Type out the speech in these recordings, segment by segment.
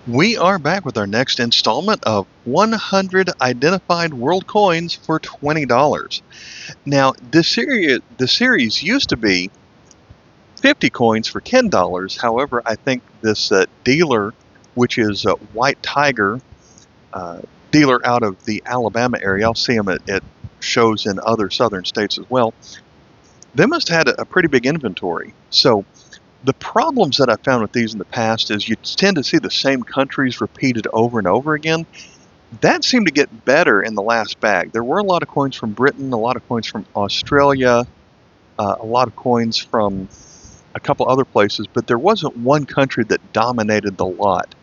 We are back with our next installment of 100 identified world coins for $20. Now, the series used to be 50 coins for $10. However, I think this dealer, which is White Tiger, uh, dealer out of the Alabama area, I'll see them at shows in other southern states as well, they must have had a pretty big inventory. So the problems that I found with these in the past is you tend to see the same countries repeated over and over again. That seemed to get better in the last bag. There were a lot of coins from Britain, a lot of coins from Australia, a lot of coins from a couple other places, but there wasn't one country that dominated the lot.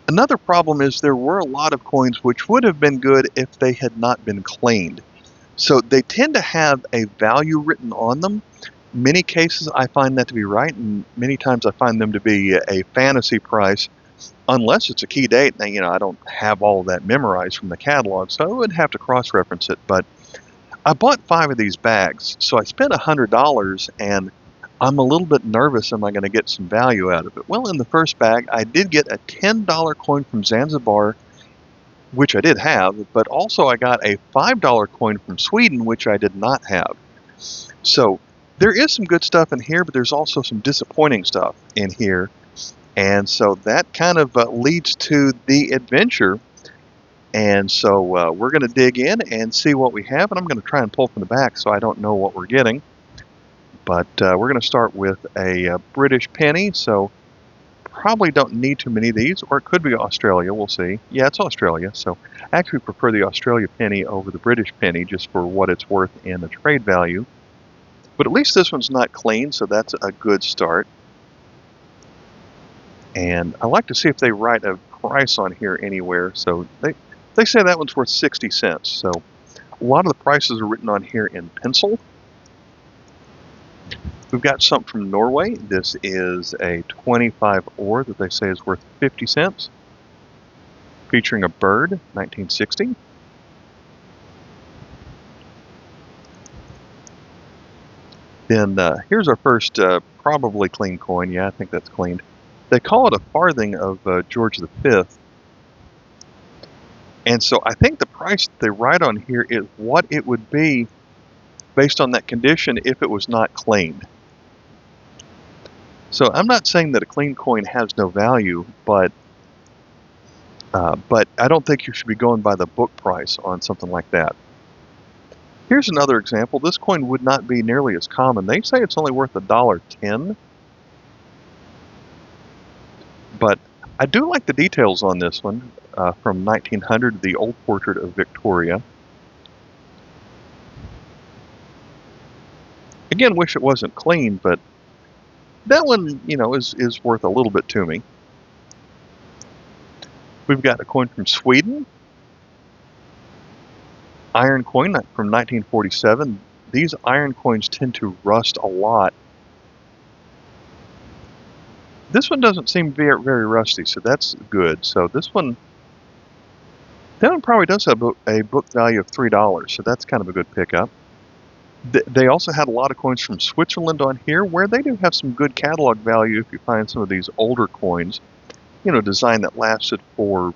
Another problem is there were a lot of coins which would have been good if they had not been cleaned. So they tend to have a value written on them. Many cases I find that to be right, and many times I find them to be a fantasy price, unless it's a key date. Now, I don't have all of that memorized from the catalog, so I would have to cross-reference it. But I bought 5 of these bags, so I spent $100, and I'm a little bit nervous. Am I going to get some value out of it? Well, in the first bag, I did get a $10 coin from Zanzibar, which I did have, but also I got a $5 coin from Sweden, which I did not have. So there is some good stuff in here, but there's also some disappointing stuff in here. And so that kind of leads to the adventure. And so we're going to dig in and see what we have. And I'm going to try and pull from the back so I don't know what we're getting. But we're going to start with a British penny. So probably don't need too many of these, or it could be Australia. We'll see. Yeah, it's Australia. So I actually prefer the Australia penny over the British penny just for what it's worth in the trade value. But at least this one's not clean, so that's a good start. And I like to see if they write a price on here anywhere. So they say that one's worth 60 cents. So a lot of the prices are written on here in pencil. We've got something from Norway. This is a 25 ore that they say is worth 50 cents. Featuring a bird, 1960. Then here's our first probably clean coin. Yeah, I think that's cleaned. They call it a farthing of George V. And so I think the price that they write on here is what it would be based on that condition if it was not cleaned. So I'm not saying that a clean coin has no value, but I don't think you should be going by the book price on something like that. Here's another example. This coin would not be nearly as common. They say it's only worth $1.10. But I do like the details on this one from 1900, the old portrait of Victoria. Again, wish it wasn't clean, but that one, is worth a little bit to me. We've got a coin from Sweden. Iron coin from 1947. These iron coins tend to rust a lot. This one doesn't seem very, very rusty, so that's good. So that one probably does have a book value of $3, so that's kind of a good pickup. They also had a lot of coins from Switzerland on here, where they do have some good catalog value if you find some of these older coins, design that lasted for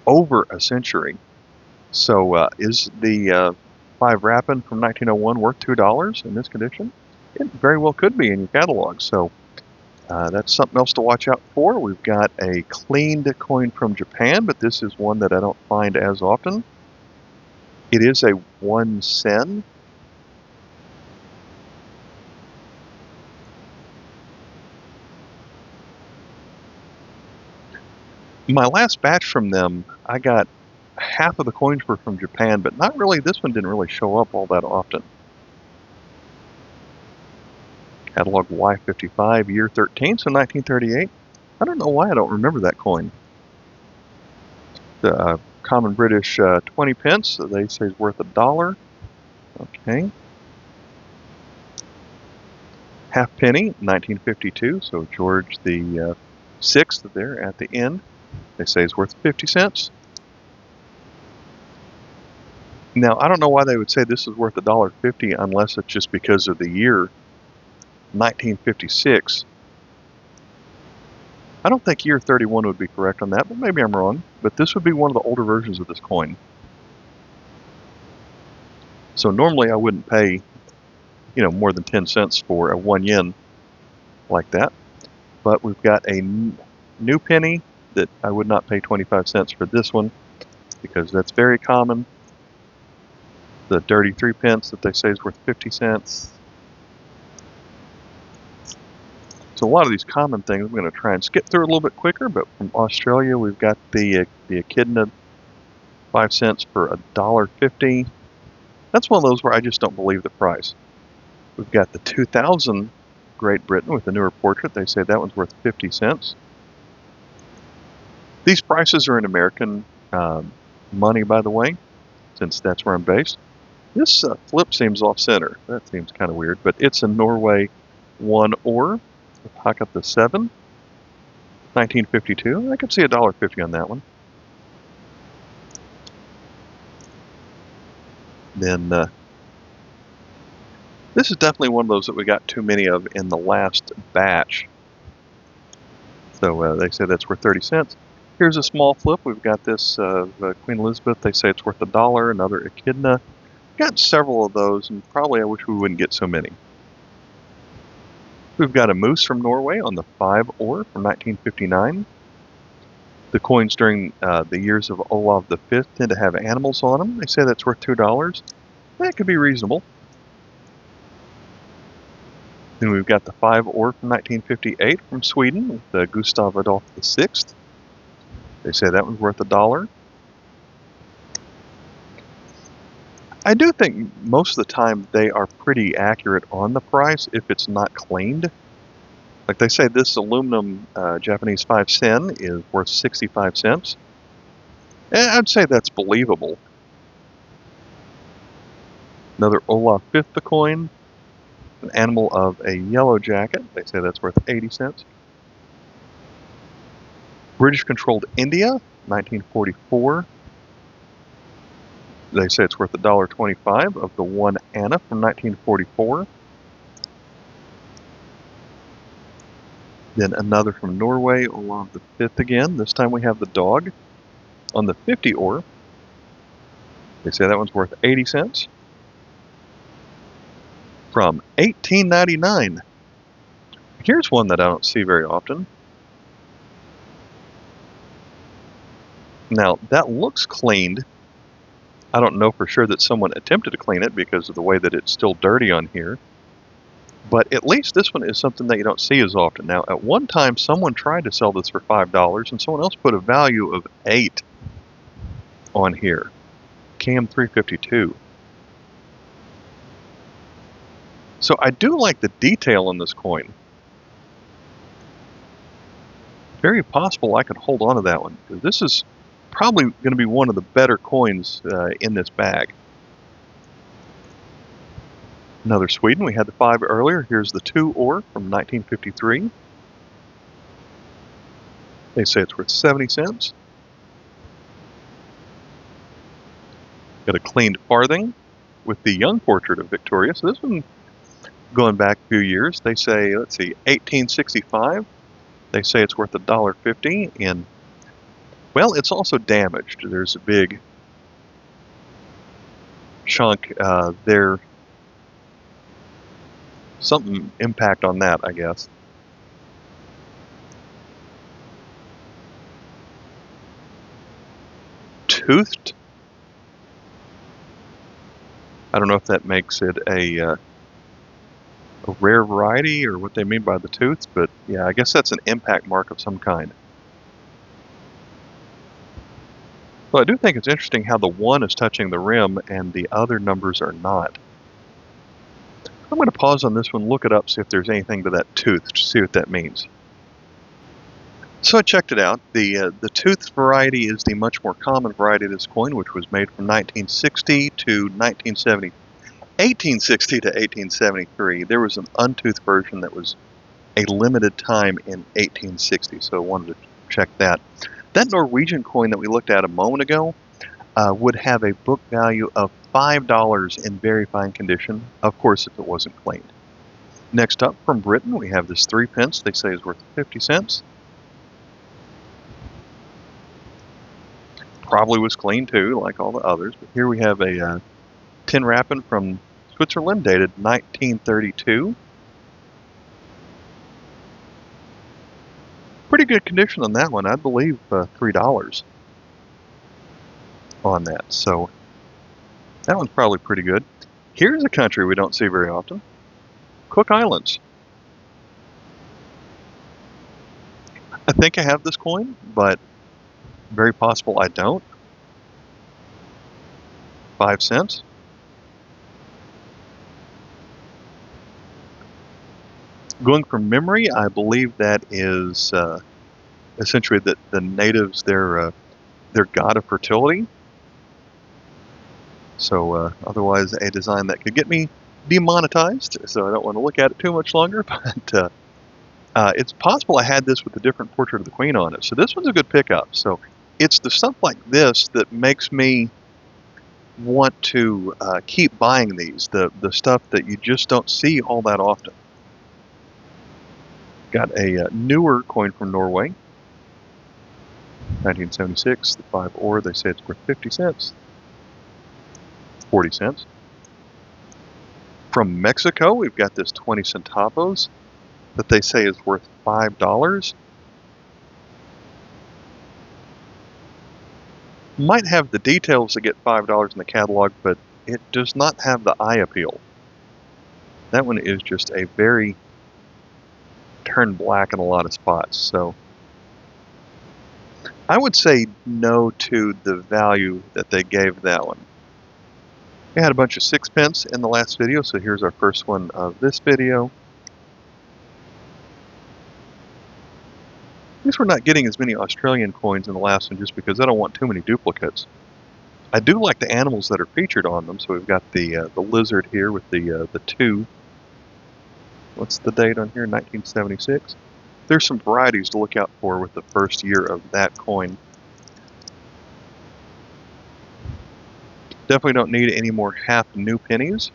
over a century. So is the 5 Rapin from 1901 worth $2 in this condition? It very well could be in your catalog. So that's something else to watch out for. We've got a cleaned coin from Japan, but this is one that I don't find as often. It is a 1 sen. My last batch from them, I got half of the coins were from Japan, but not really. This one didn't really show up all that often. Catalog Y55, year 13, so 1938. I don't know why I don't remember that coin. The common British 20 pence, they say is worth $1. Okay. Halfpenny, 1952, so George the 6th there at the end. They say is worth 50 cents. Now, I don't know why they would say this is worth $1.50 unless it's just because of the year 1956. I don't think year 31 would be correct on that, but maybe I'm wrong. But this would be one of the older versions of this coin. So normally I wouldn't pay, more than 10 cents for a 1 yen like that. But we've got a new penny that I would not pay 25 cents for this one because that's very common. The dirty 3 pence that they say is worth 50 cents. So a lot of these common things I'm going to try and skip through a little bit quicker, but from Australia we've got the echidna 5 cents for $1.50. That's one of those where I just don't believe the price. We've got the 2000 Great Britain with the newer portrait. They say that one's worth 50 cents. These prices are in American money, by the way, since that's where I'm based. This flip seems off-center. That seems kind of weird, but it's a Norway 1 ore. Pack up the 7, 1952. I could see $1.50 on that one. Then this is definitely one of those that we got too many of in the last batch. So they say that's worth 30 cents. Here's a small flip. We've got this Queen Elizabeth. They say it's worth $1. Another echidna. Got several of those, and probably I wish we wouldn't get so many. We've got a moose from Norway on the 5 ore from 1959. The coins during the years of Olav V tend to have animals on them. They say that's worth $2. That could be reasonable. Then we've got the 5 ore from 1958 from Sweden with Gustav Adolf VI. They say that one's worth $1. I do think most of the time they are pretty accurate on the price if it's not cleaned. Like they say this aluminum Japanese 5 sen is worth 65 cents. And I'd say that's believable. Another Olaf V coin, an animal of a yellow jacket. They say that's worth 80 cents. British-controlled India, 1944. They say it's worth $1.25 of the 1 Anna from 1944. Then another from Norway, Olav V again. This time we have the dog on the 50 ore. They say that one's worth 80 cents. From 1899. Here's one that I don't see very often. Now, that looks cleaned. I don't know for sure that someone attempted to clean it because of the way that it's still dirty on here. But at least this one is something that you don't see as often. Now, at one time, someone tried to sell this for $5, and someone else put a value of $8 on here. Cam 352. So I do like the detail in this coin. Very possible I could hold on to that one, because this is probably going to be one of the better coins in this bag. Another Sweden. We had the 5 earlier. Here's the 2 ore from 1953. They say it's worth 70 cents. Got a cleaned farthing with the young portrait of Victoria. So this one going back a few years. They say, let's see, 1865. They say it's worth $1.50. And, well, it's also damaged. There's a big chunk there. Something impact on that, I guess. Toothed. I don't know if that makes it a rare variety or what they mean by the tooth, but yeah, I guess that's an impact mark of some kind. Well, I do think it's interesting how the 1 is touching the rim and the other numbers are not. I'm going to pause on this one, look it up, see if there's anything to that tooth, to see what that means. So I checked it out. The tooth variety is the much more common variety of this coin, which was made from 1860 to 1873. There was an untoothed version that was a limited time in 1860, so I wanted to check that. That Norwegian coin that we looked at a moment ago would have a book value of $5 in very fine condition, of course, if it wasn't cleaned. Next up, from Britain, we have this 3 pence they say is worth 50 cents. Probably was clean too, like all the others. But here we have a tin wrapping from Switzerland, dated 1932. Pretty good condition on that one. I believe $3 on that. So that one's probably pretty good. Here's a country we don't see very often. Cook Islands. I think I have this coin, but very possible I don't. 5 cents. Going from memory, I believe that is essentially the natives, their god of fertility. So otherwise a design that could get me demonetized, so I don't want to look at it too much longer, but it's possible I had this with a different portrait of the Queen on it. So this one's a good pickup. So it's the stuff like this that makes me want to keep buying these, the stuff that you just don't see all that often. Got a newer coin from Norway, 1976, the 5 ore. They say it's worth 50 cents, 40 cents. From Mexico, we've got this 20 centavos that they say is worth $5. Might have the details to get $5 in the catalog, but it does not have the eye appeal. That one is just a very turned black in a lot of spots. So I would say no to the value that they gave that one. We had a bunch of sixpence in the last video, so here's our first one of this video. At least we're not getting as many Australian coins in the last one just because I don't want too many duplicates. I do like the animals that are featured on them, so we've got the lizard here with the 2. What's the date on here? 1976. There's some varieties to look out for with the first year of that coin. Definitely don't need any more half new pennies.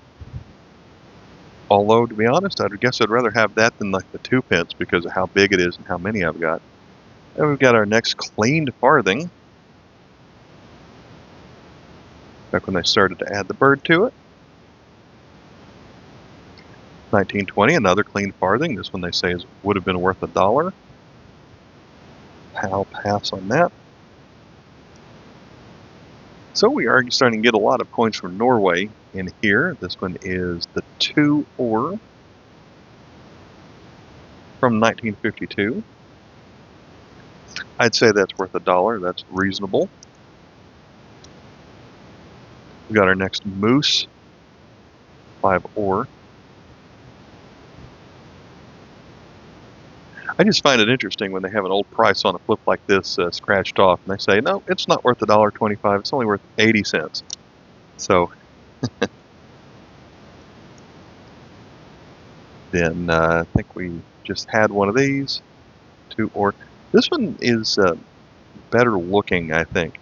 Although, to be honest, I guess I'd rather have that than like the 2 pence because of how big it is and how many I've got. And we've got our next cleaned farthing. Back when they started to add the bird to it. 1920, another clean farthing. This one they say would have been worth $1. I'll pass on that. So we are starting to get a lot of coins from Norway in here. This one is the 2 ore from 1952. I'd say that's worth $1. That's reasonable. We got our next moose, 5 ore. I just find it interesting when they have an old price on a flip like this scratched off, and they say, no, it's not worth $1.25, it's only worth 80 cents. So, then I think we just had one of these, 2 ore. This one is better looking, I think,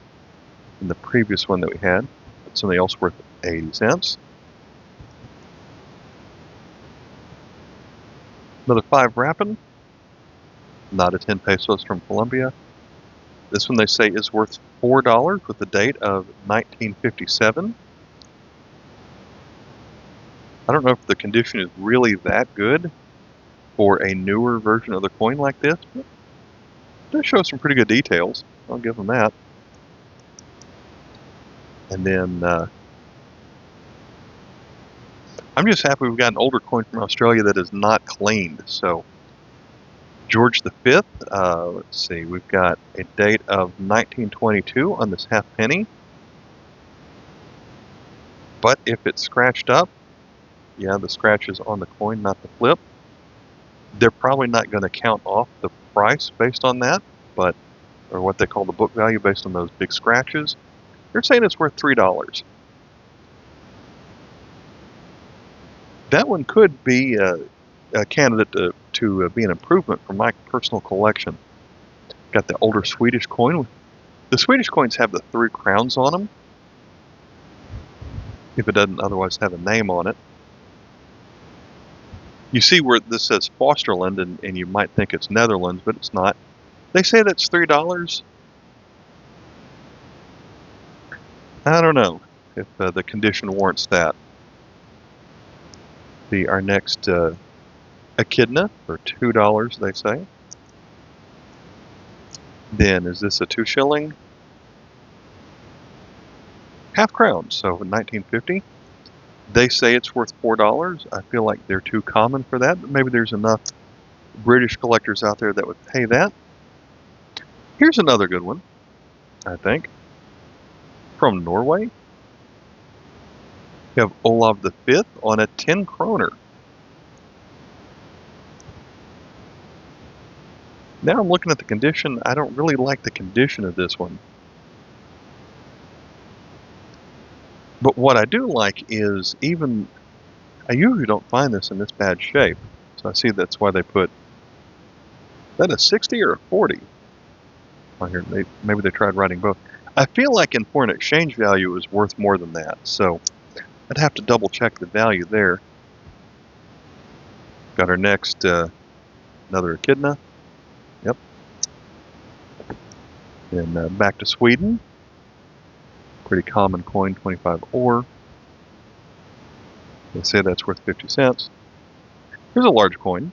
than the previous one that we had. Something else worth 80 cents. Another 5 wrapping. Not a 10 pesos from Colombia. This one they say is worth $4 with the date of 1957. I don't know if the condition is really that good for a newer version of the coin like this, but it does show some pretty good details. I'll give them that. And then I'm just happy we've got an older coin from Australia that is not cleaned. So George V, let's see, we've got a date of 1922 on this half penny. But if it's scratched up, yeah, the scratch is on the coin, not the flip. They're probably not going to count off the price based on that, but or what they call the book value based on those big scratches. They're saying it's worth $3. That one could be a candidate to be an improvement for my personal collection. Got the older Swedish coin. The Swedish coins have the 3 crowns on them, if it doesn't otherwise have a name on it. You see where this says Fosterland, and you might think it's Netherlands, but it's not. They say that's $3. I don't know if the condition warrants that. Our next echidna for $2, they say. Then is this a 2 shilling? Half crown, so 1950. They say it's worth $4. I feel like they're too common for that, but maybe there's enough British collectors out there that would pay that. Here's another good one, I think, from Norway. You have Olav V on a 10 kroner. Now I'm looking at the condition. I don't really like the condition of this one. But what I do like is I usually don't find this in this bad shape. So I see that's why they put, is that a 60 or a 40? On here, maybe they tried writing both. I feel like in foreign exchange value it was worth more than that. So I'd have to double check the value there. Got our next, another echidna. Yep. And back to Sweden. Pretty common coin, 25 ore. They say that's worth 50 cents. Here's a large coin.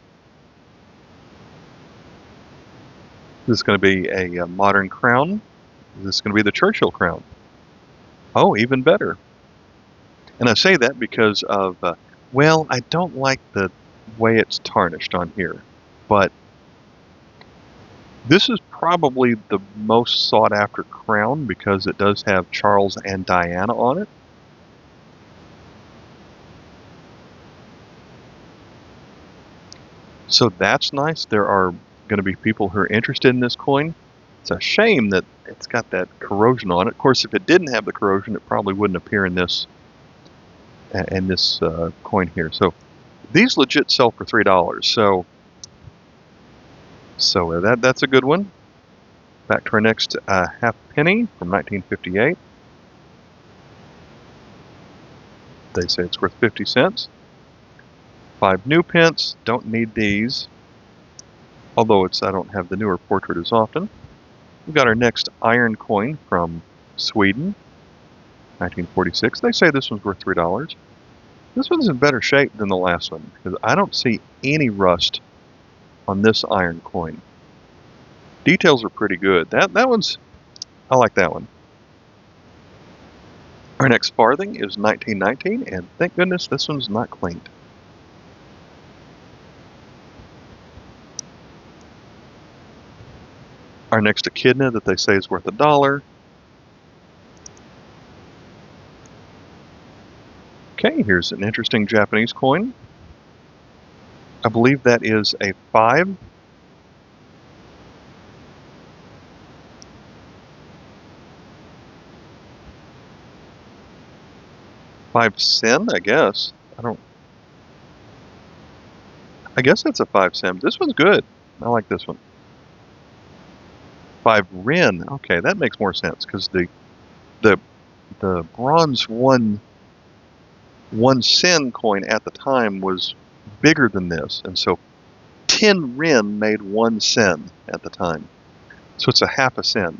This is going to be a modern crown. This is going to be the Churchill crown. Oh, even better. And I say that because of, well, I don't like the way it's tarnished on here. But this is probably the most sought after crown because it does have Charles and Diana on it. So that's nice. There are going to be people who are interested in this coin. It's a shame that it's got that corrosion on it. Of course, if it didn't have the corrosion, it probably wouldn't appear in this coin here. So these legit sell for $3. So that's a good one. Back to our next half penny from 1958. They say it's worth 50 cents. 5 new pence. Don't need these. Although I don't have the newer portrait as often. We've got our next iron coin from Sweden, 1946. They say this one's worth $3. This one's in better shape than the last one because I don't see any rust on this iron coin. Details are pretty good. I like that one. Our next farthing is 1919, and thank goodness this one's not cleaned. Our next echidna that they say is worth $1. Okay, here's an interesting Japanese coin. I believe that is a 5. Sen, I guess. I guess that's a 5 sen. This one's good. I like this one. 5 ren. Okay, that makes more sense because the bronze 1 sen coin at the time was bigger than this, and so 10 ren made 1 sen at the time. So it's a half a sen.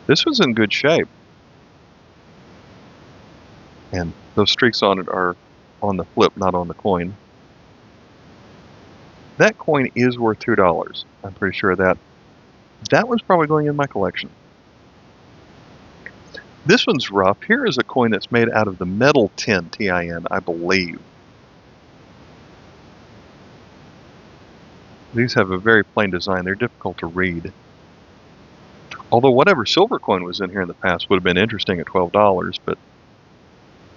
This one's in good shape. And those streaks on it are on the flip, not on the coin. That coin is worth $2. I'm pretty sure of that. That one's probably going in my collection. This one's rough. Here is a coin that's made out of the metal tin, TIN, I believe. These have a very plain design. They're difficult to read. Although whatever silver coin was in here in the past would have been interesting at $12, but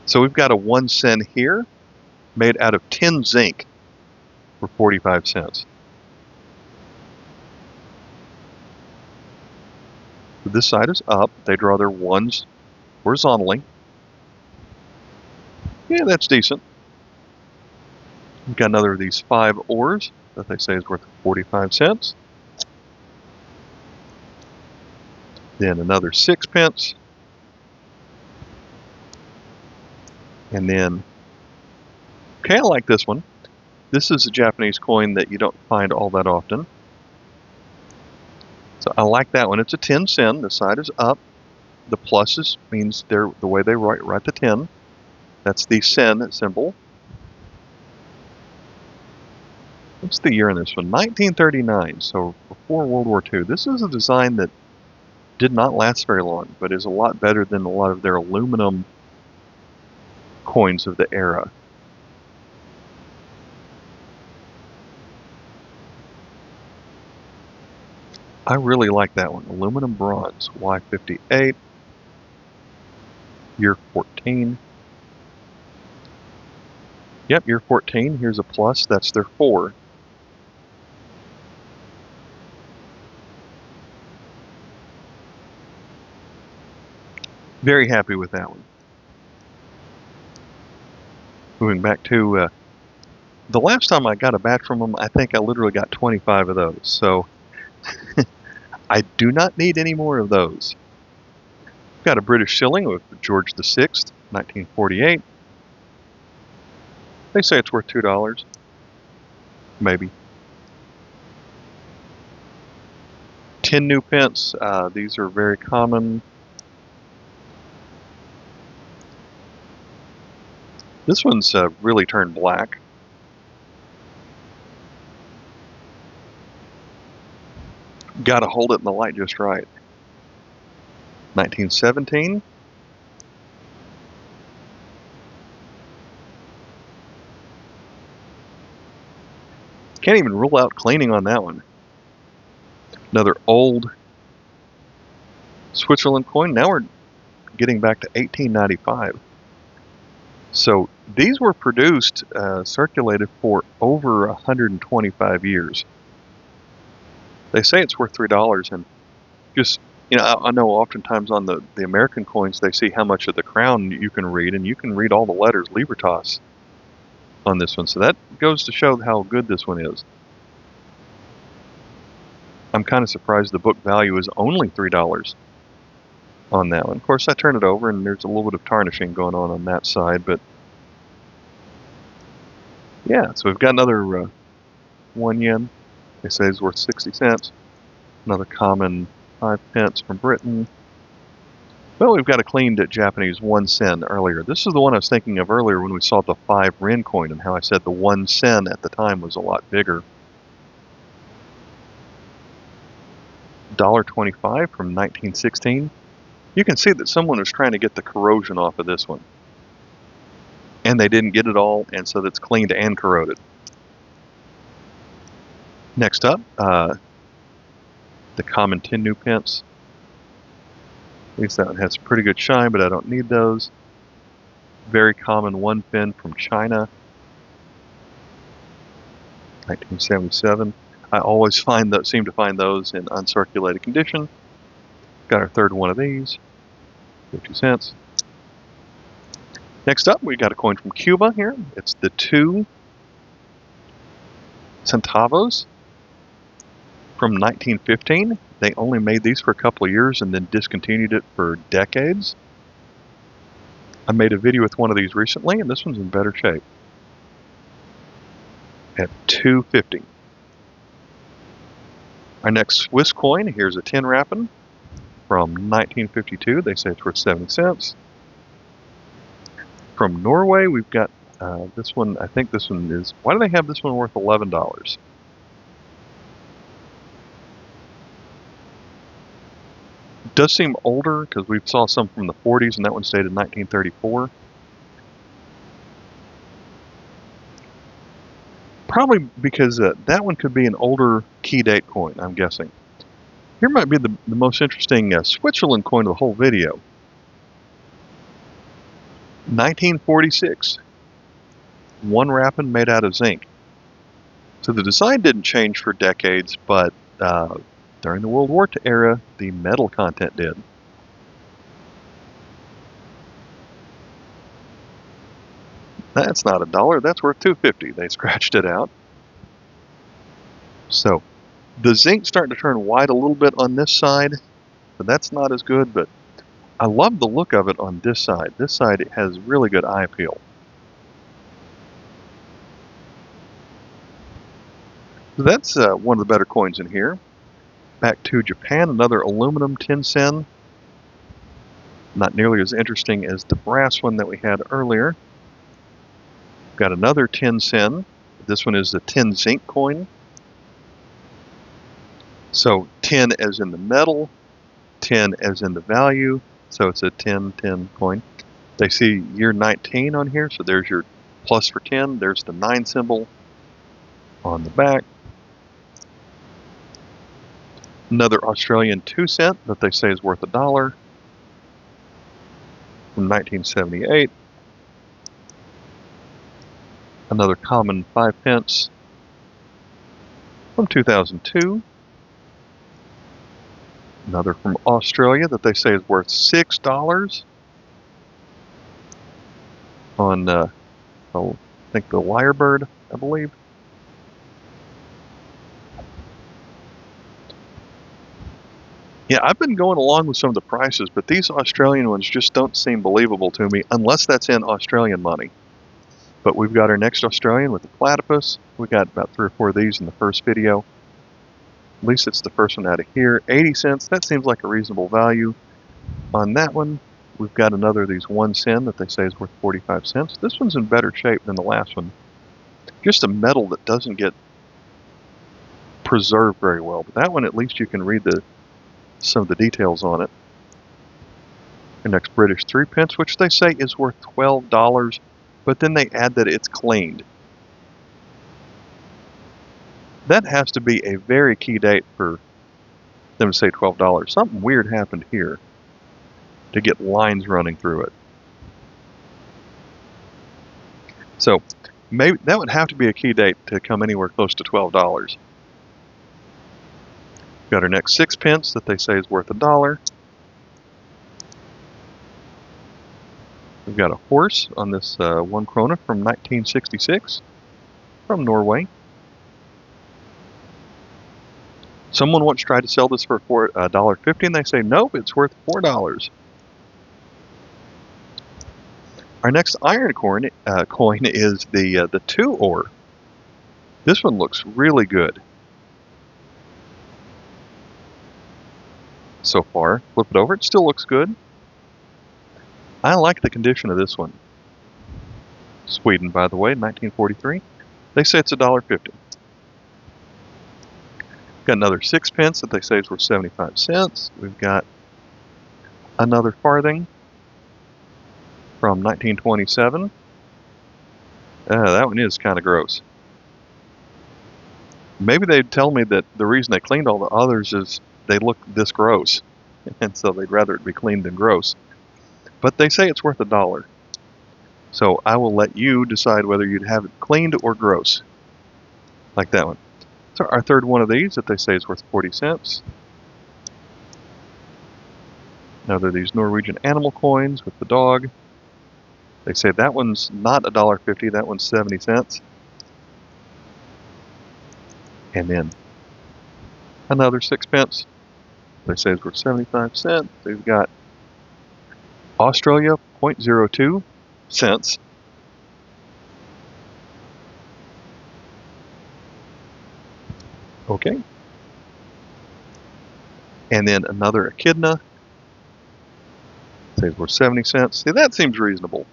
so we've got a 1 sen here, made out of tin zinc for 45 cents. This side is up. They draw their ones horizontally. Yeah, that's decent. We've got another of these 5 ores that they say is worth 45 cents. Then another 6 pence. And then, okay, I like this one. This is a Japanese coin that you don't find all that often. So I like that one. It's a 10 sen. The side is up. The pluses means they're the way they write the 10. That's the sen symbol. What's the year in this one? 1939, so before World War II. This is a design that did not last very long, but is a lot better than a lot of their aluminum coins of the era. I really like that one. Aluminum bronze, Y58, year 14. Yep, year 14. Here's a plus. That's their 4. Very happy with that one. Moving back to the last time I got a batch from them, I think I literally got 25 of those. So I do not need any more of those. Got a British shilling with George VI, 1948. They say it's worth $2. Maybe. 10 new pence. These are very common. This one's really turned black. Got to hold it in the light just right. 1917. Can't even rule out cleaning on that one. Another old Switzerland coin. Now we're getting back to 1895. So these were produced, circulated for over 125 years. They say it's worth $3, and just, I know oftentimes on the American coins they see how much of the crown you can read, and you can read all the letters Libertas on this one. So that goes to show how good this one is. I'm kind of surprised the book value is only $3 on that one. Of course, I turn it over and there's a little bit of tarnishing going on that side, but yeah, so we've got another 1 yen. They say it's worth 60 cents. Another common 5 pence from Britain. Well, we've got a cleaned Japanese 1 sen earlier. This is the one I was thinking of earlier when we saw the 5 yen coin and how I said the 1 sen at the time was a lot bigger. $1.25 from 1916. You can see that someone was trying to get the corrosion off of this one. And they didn't get it all, and so that's cleaned and corroded. Next up, the common 10 new pence. At least that one has pretty good shine, but I don't need those. Very common 1 pen from China, 1977. I always seem to find those in uncirculated condition. Got our third one of these, 50 cents. Next up, we got a coin from Cuba here. It's the 2 centavos from 1915. They only made these for a couple of years and then discontinued it for decades. I made a video with one of these recently, and this one's in better shape at $2.50. Our next Swiss coin, here's a 10 Rappen from 1952. They say it's worth 70 cents. From Norway, we've got this one. I think this one is, why do they have this one worth $11? It does seem older because we saw some from the 40s and that one stayed in 1934. Probably because that one could be an older key date coin, I'm guessing. Here might be the most interesting Switzerland coin of the whole video. 1946. 1 Rappen made out of zinc. So the design didn't change for decades, but during the World War II era, the metal content did. That's not $1, that's worth $2.50. They scratched it out. So the zinc's starting to turn white a little bit on this side, but that's not as good, but I love the look of it on this side. This side, it has really good eye appeal. So that's one of the better coins in here. Back to Japan, another aluminum 10 sen. Not nearly as interesting as the brass one that we had earlier. We've got another 10 sen. This one is the 10 zinc coin. So 10 as in the metal, 10 as in the value, so it's a 10-10 coin. They see year 19 on here, so there's your plus for 10. There's the 9 symbol on the back. Another Australian 2 cent that they say is worth $1 from 1978. Another common 5 pence from 2002. Another from Australia that they say is worth $6 on, I think the Lyrebird, I believe. Yeah, I've been going along with some of the prices, but these Australian ones just don't seem believable to me unless that's in Australian money. But we've got our next Australian with the platypus. We got about 3 or 4 of these in the first video. At least it's the first one out of here. 80 cents, that seems like a reasonable value. On that one, we've got another of these 1 cent that they say is worth 45 cents. This one's in better shape than the last one. Just a metal that doesn't get preserved very well. But that one, at least you can read some of the details on it. The next British 3 pence, which they say is worth $12, but then they add that it's cleaned. That has to be a very key date for them to say $12. Something weird happened here to get lines running through it. So maybe that would have to be a key date to come anywhere close to $12. Got our next 6 pence that they say is worth $1. We've got a horse on this 1 krona from 1966 from Norway. Someone once tried to sell this for $1.50 and they say, nope, it's worth $4. Our next iron coin is the 2 ore. This one looks really good so far. Flip it over, it still looks good. I like the condition of this one. Sweden, by the way, 1943. They say it's $1.50. Got another 6 pence that they say is worth 75 cents. We've got another farthing from 1927. That one is kind of gross. Maybe they'd tell me that the reason they cleaned all the others is they look this gross, and so they'd rather it be cleaned than gross. But they say it's worth $1. So I will let you decide whether you'd have it cleaned or gross, like that one. So our third one of these that they say is worth 40 cents. Another of these Norwegian animal coins with the dog. They say that one's not $1.50, that one's 70 cents. And then another 6 pence. They say it's worth 75 cents. They've got Australia 0.02 cents. Okay. And then another echidna. Says worth 70 cents. See, that seems reasonable.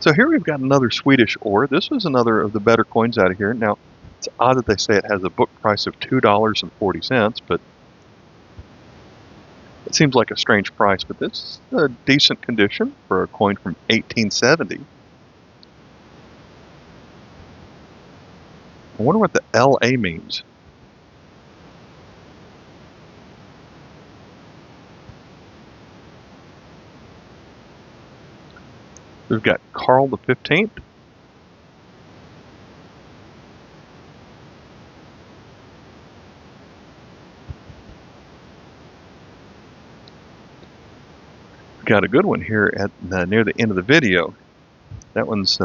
So here we've got another Swedish ore. This was another of the better coins out of here. Now, it's odd that they say it has a book price of $2.40, but it seems like a strange price, but this is a decent condition for a coin from 1870. I wonder what the LA means. We've got Carl the 15th. Got a good one here at near the end of the video. That one's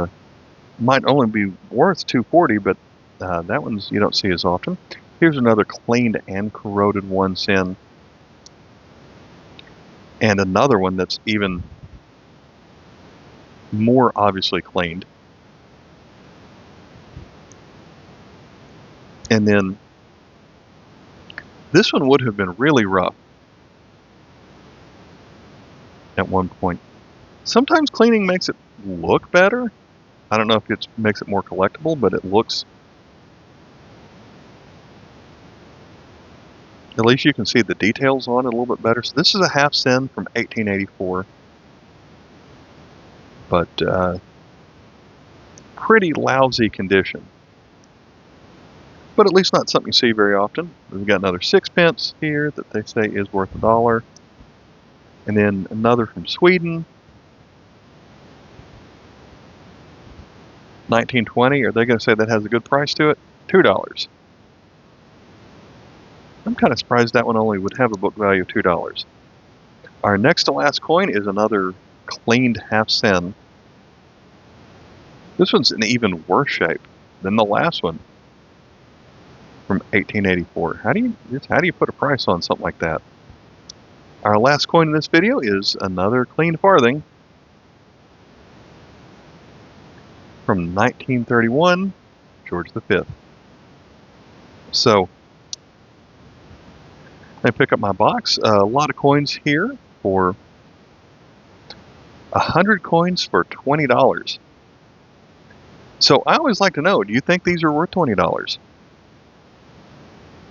might only be worth $2.40, but that one's you don't see as often. Here's another cleaned and corroded 1 cent, and another one that's even more obviously cleaned. And then this one would have been really rough. at one point. Sometimes cleaning makes it look better. I don't know if it makes it more collectible, but it looks, at least you can see the details on it a little bit better. So this is a half cent from 1884, but pretty lousy condition. But at least not something you see very often. We've got another sixpence here that they say is worth $1. And then another from Sweden, 1920. Are they going to say that has a good price to it? $2. I'm kind of surprised that one only would have a book value of $2. Our next to last coin is another cleaned half cent. This one's in even worse shape than the last one from 1884. How do you put a price on something like that? Our last coin in this video is another cleaned farthing from 1931, George V. So I pick up my box. A lot of coins here for 100 coins for $20. So I always like to know, do you think these are worth $20?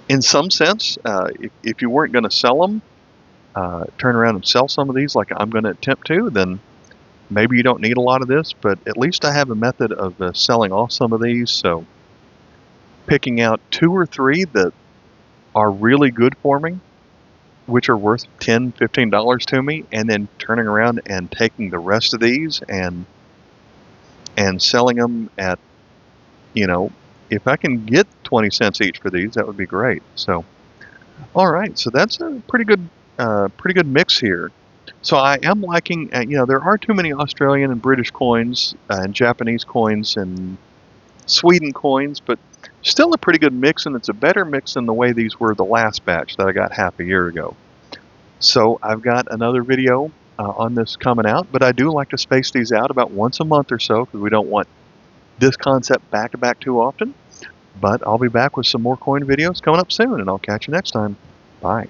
In some sense, if you weren't going to sell them, turn around and sell some of these like I'm going to attempt to, then maybe you don't need a lot of this, but at least I have a method of selling off some of these. So picking out 2 or 3 that are really good for me, which are worth $10, $15 to me, and then turning around and taking the rest of these and selling them at, if I can get 20 cents each for these, that would be great. So, all right, so that's a pretty good mix here. So I am liking, there are too many Australian and British coins and Japanese coins and Sweden coins, but still a pretty good mix, and it's a better mix than the way these were the last batch that I got half a year ago. So I've got another video on this coming out, but I do like to space these out about once a month or so because we don't want this concept back to back too often. But I'll be back with some more coin videos coming up soon, and I'll catch you next time. Bye.